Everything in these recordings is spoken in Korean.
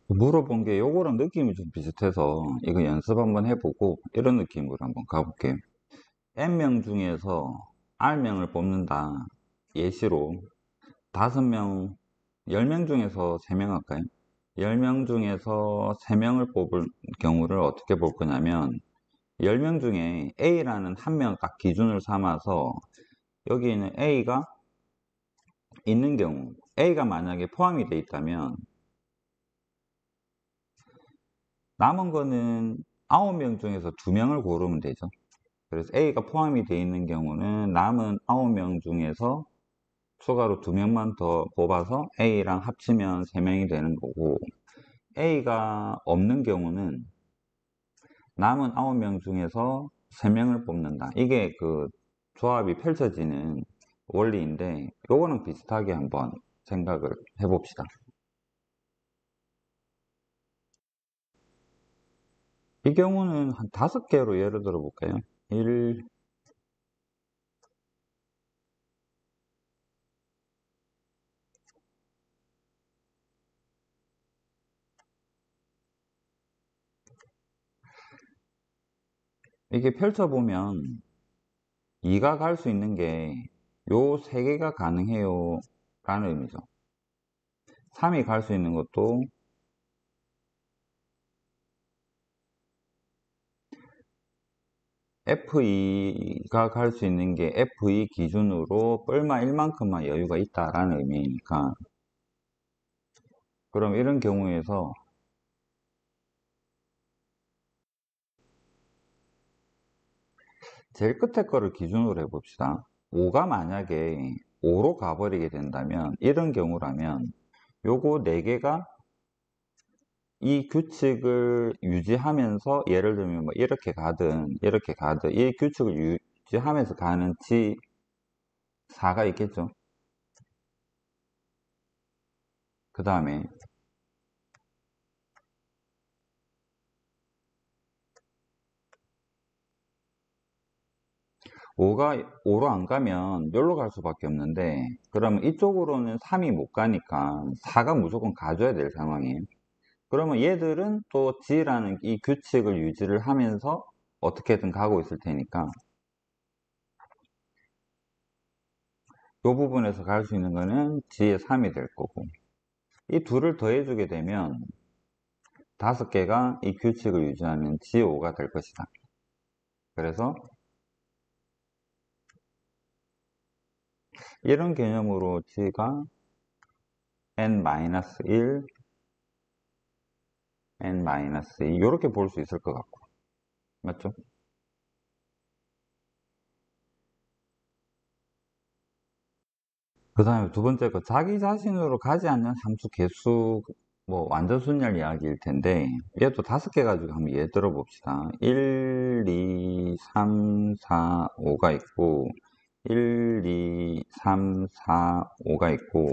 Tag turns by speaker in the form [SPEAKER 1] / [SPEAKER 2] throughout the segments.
[SPEAKER 1] 물어본 게 요거랑 느낌이 좀 비슷해서 이거 연습 한번 해보고 이런 느낌으로 한번 가볼게요. N명 중에서 R명을 뽑는다. 예시로 5명, 10명 중에서 3명 할까요? 10명 중에서 3명을 뽑을 경우를 어떻게 볼 거냐면 10명 중에 A라는 한 명 딱 기준을 삼아서 여기에는 A가 있는 경우 A가 만약에 포함이 돼 있다면 남은 거는 9명 중에서 2명을 고르면 되죠. 그래서 A가 포함이 되어 있는 경우는 남은 9명 중에서 추가로 2명만 더 뽑아서 A랑 합치면 3명이 되는 거고, A가 없는 경우는 남은 9명 중에서 3명을 뽑는다. 이게 그 조합이 펼쳐지는 원리인데 요거는 비슷하게 한번 생각을 해봅시다. 이 경우는 한 5개로 예를 들어 볼까요? 1, 이게 펼쳐보면 2가 갈 수 있는 게 요 3개가 가능해요 라는 의미죠. 3이 갈 수 있는 것도 F2가 갈 수 있는 게 F2 기준으로 뻘마 1만큼만 여유가 있다라는 의미니까, 그럼 이런 경우에서 제일 끝에 거를 기준으로 해봅시다. 5가 만약에 5로 가버리게 된다면, 이런 경우라면 요거 4개가 이 규칙을 유지하면서 예를 들면 뭐 이렇게 가든 이렇게 가든 이 규칙을 유지하면서 가는 G4가 있겠죠. 그 다음에 5가 5로 안 가면 여기로 갈 수밖에 없는데, 그러면 이쪽으로는 3이 못 가니까 4가 무조건 가줘야 될 상황이에요. 그러면 얘들은 또 G라는 이 규칙을 유지를 하면서 어떻게든 가고 있을 테니까 이 부분에서 갈 수 있는 거는 G의 3이 될 거고, 이 둘을 더해주게 되면 5개가 이 규칙을 유지하는 G5가 될 것이다. 그래서 이런 개념으로 G가 N-1, N-2 이렇게 볼 수 있을 것 같고, 맞죠? 그 다음에 두 번째 거, 자기 자신으로 가지 않는 함수 개수, 뭐 완전 순열 이야기일 텐데 얘도 5개 가지고 한번 예를 들어 봅시다. 1, 2, 3, 4, 5가 있고 1, 2, 3, 4, 5가 있고,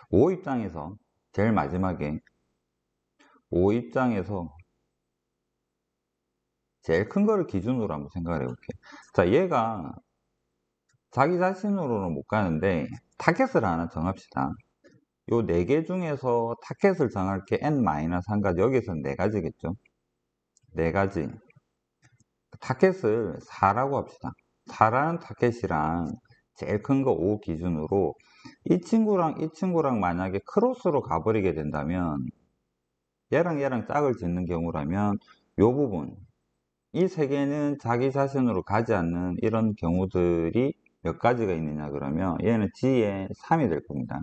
[SPEAKER 1] 5 입장에서 제일 마지막에 5 입장에서 제일 큰 거를 기준으로 한번 생각을 해볼게요. 자, 얘가 자기 자신으로는 못 가는데 타겟을 하나 정합시다. 요 4개 중에서 타켓을 정할 게 N-1가지, 여기서는 4가지겠죠. 4가지. 타켓을 4라고 합시다. 4라는 타켓이랑 제일 큰 거 5 기준으로 이 친구랑 이 친구랑 만약에 크로스로 가버리게 된다면, 얘랑 얘랑 짝을 짓는 경우라면 요 부분, 이 3개는 자기 자신으로 가지 않는 이런 경우들이 몇 가지가 있느냐 그러면 얘는 G의 3이 될 겁니다.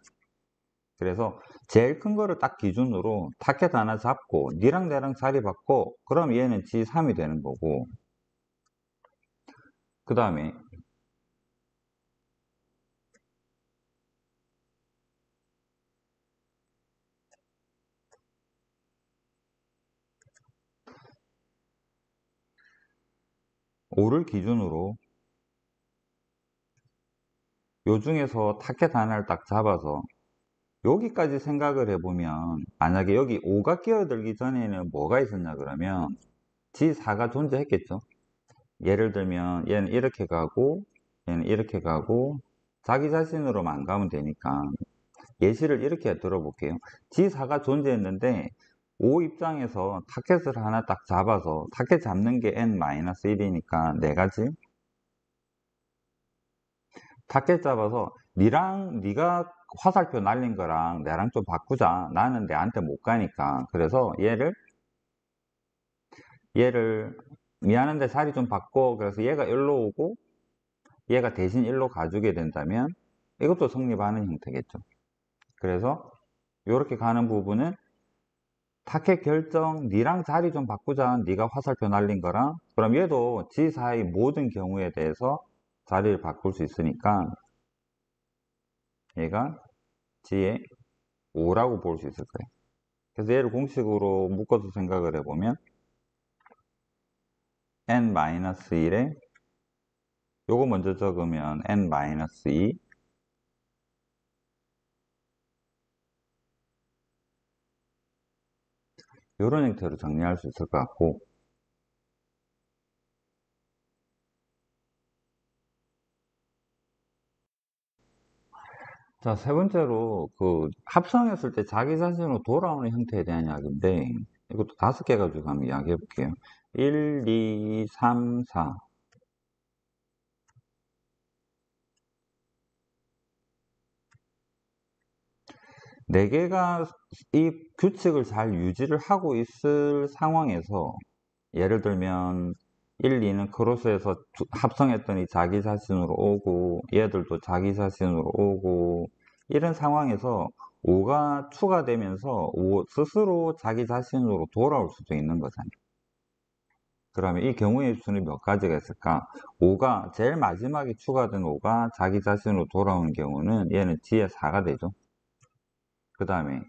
[SPEAKER 1] 그래서 제일 큰 거를 딱 기준으로 타켓 하나 잡고 니랑 나랑 자리 바꿔, 그럼 얘는 G3이 되는 거고, 그 다음에 5를 기준으로 요 중에서 타켓 하나를 딱 잡아서 여기까지 생각을 해보면, 만약에 여기 5가 끼어들기 전에는 뭐가 있었냐 그러면 G4가 존재했겠죠. 예를 들면 얘는 이렇게 가고 얘는 이렇게 가고 자기 자신으로만 안 가면 되니까 예시를 이렇게 들어볼게요. G4가 존재했는데 O 입장에서 타켓을 하나 딱 잡아서 타켓 잡는 게 n-1이니까 4가지 타켓 잡아서 네가 화살표 날린 거랑 내랑 좀 바꾸자. 나는 내한테 못 가니까. 그래서 얘를 미안한데 자리 좀 바꿔. 그래서 얘가 일로 오고 얘가 대신 일로 가주게 된다면 이것도 성립하는 형태겠죠. 그래서 이렇게 가는 부분은 타켓 결정, 니랑 자리 좀 바꾸자. 네가 화살표 날린 거랑. 그럼 얘도 G4의 모든 경우에 대해서 자리를 바꿀 수 있으니까 얘가 G의 5라고 볼 수 있을 거예요. 그래서 얘를 공식으로 묶어서 생각을 해보면 n-1에 요거 먼저 적으면 n-2 이런 형태로 정리할 수 있을 것 같고 자, 세 번째로 그 합성했을 때 자기 자신으로 돌아오는 형태에 대한 이야기인데 이것도 5개 가지고 한번 이야기해 볼게요. 1, 2, 3, 4 4개가 이 규칙을 잘 유지를 하고 있을 상황에서 예를 들면 1, 2는 크로스해서 합성했더니 자기 자신으로 오고 얘들도 자기 자신으로 오고 이런 상황에서 5가 추가되면서 5 스스로 자기 자신으로 돌아올 수도 있는 거잖아요. 그러면 이 경우의 수는 몇 가지가 있을까? 5가 제일 마지막에 추가된 5가 자기 자신으로 돌아오는 경우는 얘는 G의 4가 되죠. 그 다음에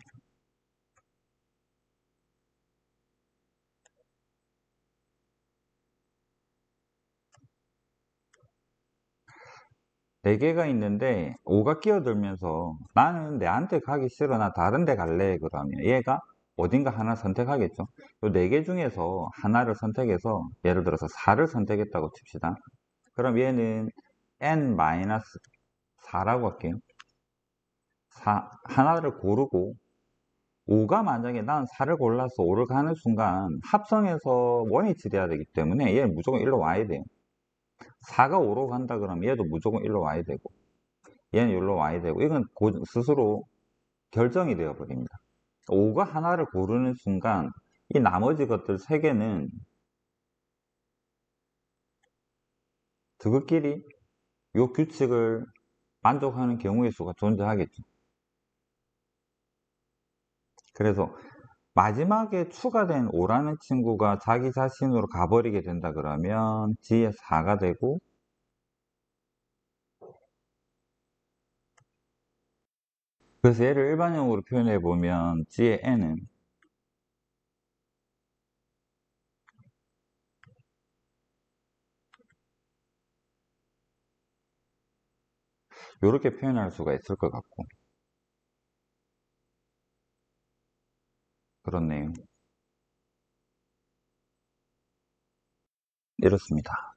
[SPEAKER 1] 4개가 있는데 5가 끼어들면서 나는 내한테 가기 싫어 나 다른 데 갈래 그러면 얘가 어딘가 하나 선택하겠죠. 이 4개 중에서 하나를 선택해서 예를 들어서 4를 선택했다고 칩시다. 그럼 얘는 n-4라고 할게요. 하나를 고르고 5가 만약에 난 4를 골라서 5를 가는 순간 합성해서 원위치 돼야 되기 때문에 얘는 무조건 일로 와야 돼요. 4가 5로 간다 그러면 얘도 무조건 일로 와야 되고 얘는 여기로 와야 되고 이건 스스로 결정이 되어 버립니다. 5가 하나를 고르는 순간 이 나머지 것들 3개는 그것끼리 이 규칙을 만족하는 경우의 수가 존재하겠죠. 그래서 마지막에 추가된 5라는 친구가 자기 자신으로 가버리게 된다 그러면 G의 4가 되고 그래서 얘를 일반형으로 표현해 보면 G의 N은 이렇게 표현할 수가 있을 것 같고 그렇네요. 이렇습니다.